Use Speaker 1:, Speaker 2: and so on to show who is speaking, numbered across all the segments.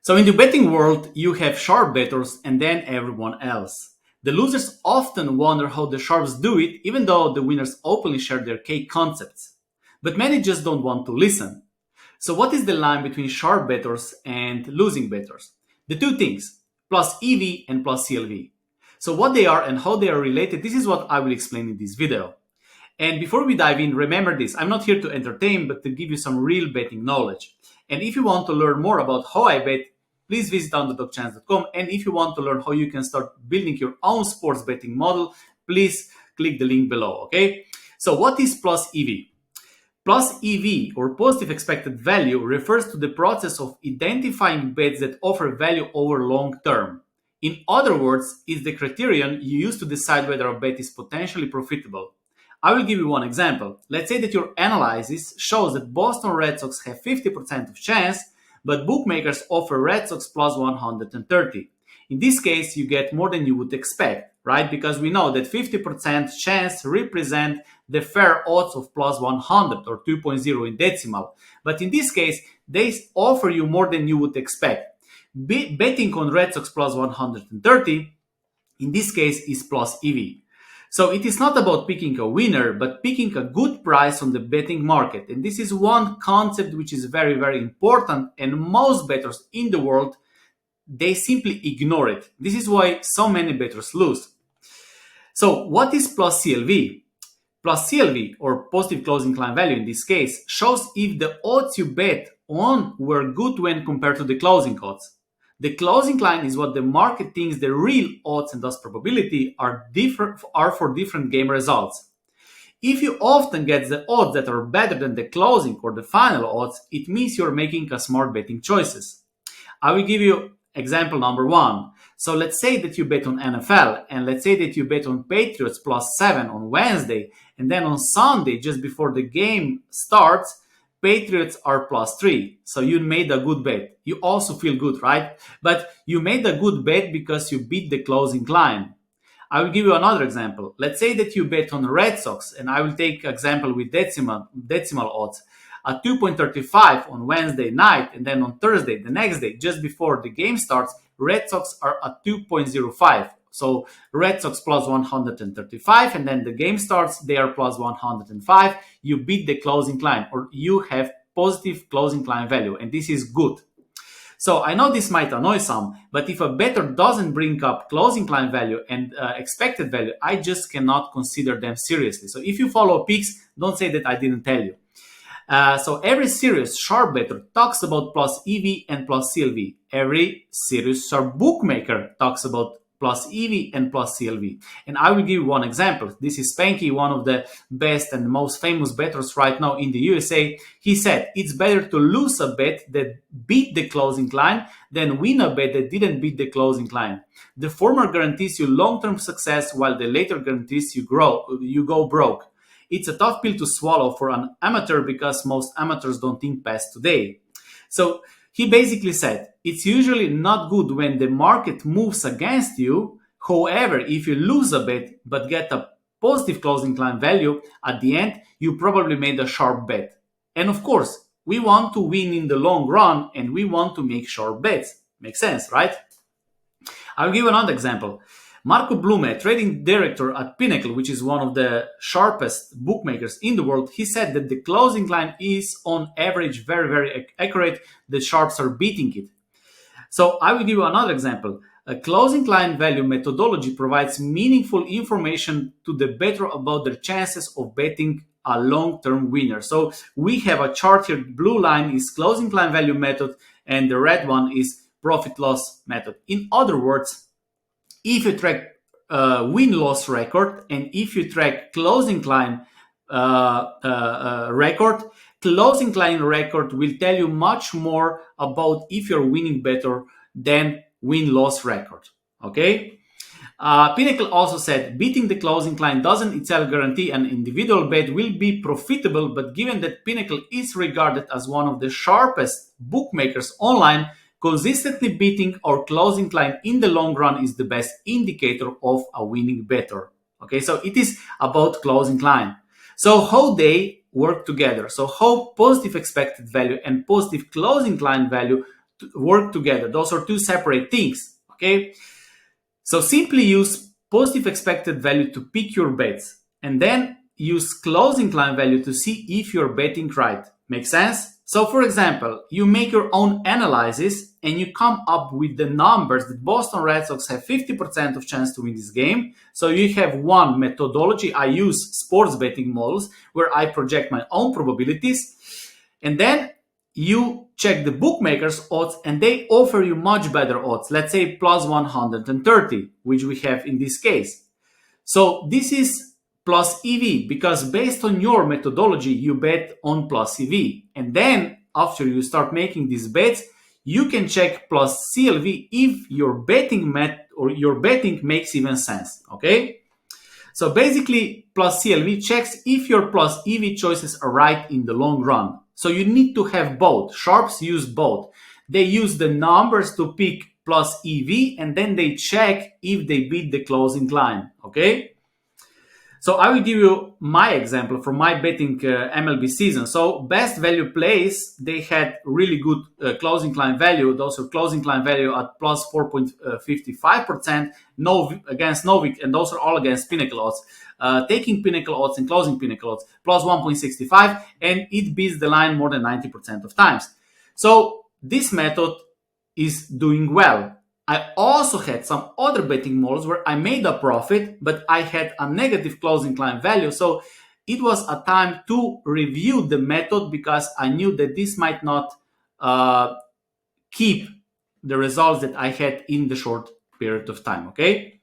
Speaker 1: So in the betting world, you have sharp bettors and then everyone else. The losers often wonder how the sharps do it, even though the winners openly share their cake concepts. But many just don't want to listen. So what is the line between sharp bettors and losing bettors? The two things, plus EV and plus CLV. So what they are and how they are related, this is what I will explain in this video. And before we dive in, remember this, I'm not here to entertain, but to give you some real betting knowledge. And if you want to learn more about how I bet, please visit underdogchance.com. And if you want to learn how you can start building your own sports betting model, please click the link below, okay? So what is plus EV? Plus EV, or positive expected value, refers to the process of identifying bets that offer value over long term. In other words, it's the criterion you use to decide whether a bet is potentially profitable. I will give you one example. Let's say that your analysis shows that Boston Red Sox have 50% of chance, but bookmakers offer Red Sox plus 130. In this case, you get more than you would expect, right? Because we know that 50% chance represent the fair odds of plus 100 or 2.0 in decimal. But in this case, they offer you more than you would expect. Betting on Red Sox plus 130, in this case, is plus EV. So it is not about picking a winner, but picking a good price on the betting market. And this is one concept which is very, very important. And most bettors in the world, they simply ignore it. This is why so many bettors lose. So what is plus CLV? Plus CLV, or positive closing line value in this case, shows if the odds you bet on were good when compared to the closing odds. The closing line is what the market thinks the real odds and thus probability are for different game results. If you often get the odds that are better than the closing or the final odds, it means you're making a smart betting choices. I will give you example number one. So let's say that you bet on NFL, and let's say that you bet on Patriots plus 7 on Wednesday, and then on Sunday, just before the game starts, Patriots are plus 3. So you made a good bet. You also feel good, right? But you made a good bet because you beat the closing line. I will give you another example. Let's say that you bet on Red Sox, and I will take example with decimal odds. At 2.35 on Wednesday night, and then on Thursday, the next day, just before the game starts, Red Sox are at 2.05. So Red Sox plus 135, and then the game starts, they are plus 105. You beat the closing line, or you have positive closing line value, and this is good. So I know this might annoy some, but if a bettor doesn't bring up closing line value and expected value, I just cannot consider them seriously. So if you follow picks, don't say that I didn't tell you. So every serious sharp bettor talks about plus EV and plus CLV. Every serious sharp bookmaker talks about plus EV and plus CLV. And I will give you one example. This is Spanky, one of the best and most famous bettors right now in the USA. He said, it's better to lose a bet that beat the closing line than win a bet that didn't beat the closing line. The former guarantees you long-term success, while the later guarantees you go broke. It's a tough pill to swallow for an amateur because most amateurs don't think past today. So he basically said, it's usually not good when the market moves against you. However, if you lose a bet but get a positive closing line value, at the end, you probably made a sharp bet. And of course, we want to win in the long run and we want to make sharp bets. Makes sense, right? I'll give another example. Marco Blume, trading director at Pinnacle, which is one of the sharpest bookmakers in the world, he said that the closing line is on average very, very accurate. The sharps are beating it. So I will give you another example. A closing line value methodology provides meaningful information to the bettor about their chances of betting a long-term winner. So we have a chart here. Blue line is closing line value method, and the red one is profit-loss method. In other words, if you track win-loss record and if you track closing line record, closing line record will tell you much more about if you're winning better than win-loss record. Okay? Pinnacle also said beating the closing line doesn't itself guarantee an individual bet will be profitable, but given that Pinnacle is regarded as one of the sharpest bookmakers online, consistently beating our closing line in the long run is the best indicator of a winning bettor. Okay, so it is about closing line. So how they work together. So how positive expected value and positive closing line value work together. Those are two separate things. Okay. So simply use positive expected value to pick your bets, and then use closing line value to see if you're betting right. Make sense? So for example, you make your own analysis and you come up with the numbers that Boston Red Sox have 50% of chance to win this game. So you have one methodology. I use sports betting models where I project my own probabilities, and then you check the bookmakers odds and they offer you much better odds. Let's say plus 130, which we have in this case. So this is plus EV because based on your methodology, you bet on plus EV. And then after you start making these bets, you can check plus CLV if your betting makes even sense. Okay. So basically, plus CLV checks if your plus EV choices are right in the long run. So you need to have both. Sharps use both. They use the numbers to pick plus EV and then they check if they beat the closing line. Okay. So I will give you my example from my betting MLB season. So best value plays, they had really good closing line value. Those are closing line value at plus 4.55%, against Novik, and those are all against Pinnacle odds. Taking Pinnacle odds and closing Pinnacle odds, plus 1.65, and it beats the line more than 90% of times. So this method is doing well. I also had some other betting models where I made a profit, but I had a negative closing line value. So it was a time to review the method because I knew that this might not keep the results that I had in the short period of time. Okay.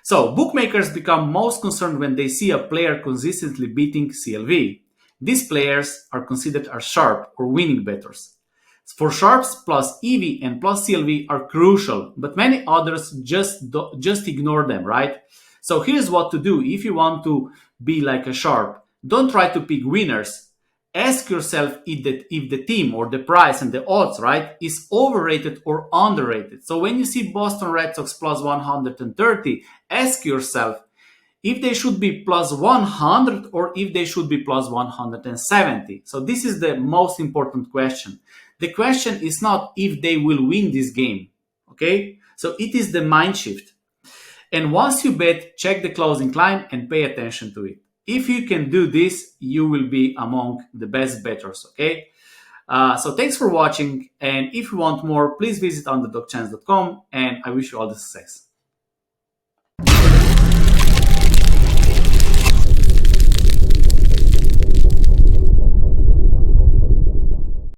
Speaker 1: So bookmakers become most concerned when they see a player consistently beating CLV. These players are considered as sharp or winning bettors. For sharps, plus EV and plus CLV are crucial, but many others just ignore them, right? So here's what to do if you want to be like a sharp. Don't try to pick winners. Ask yourself if the team or the price and the odds, right, is overrated or underrated. So when you see Boston Red Sox plus 130, ask yourself if they should be plus 100 or if they should be plus 170. So this is the most important question. The question is not if they will win this game, okay? So it is the mind shift. And once you bet, check the closing line and pay attention to it. If you can do this, you will be among the best bettors, okay? So thanks for watching. And if you want more, please visit underdogchance.com and I wish you all the success.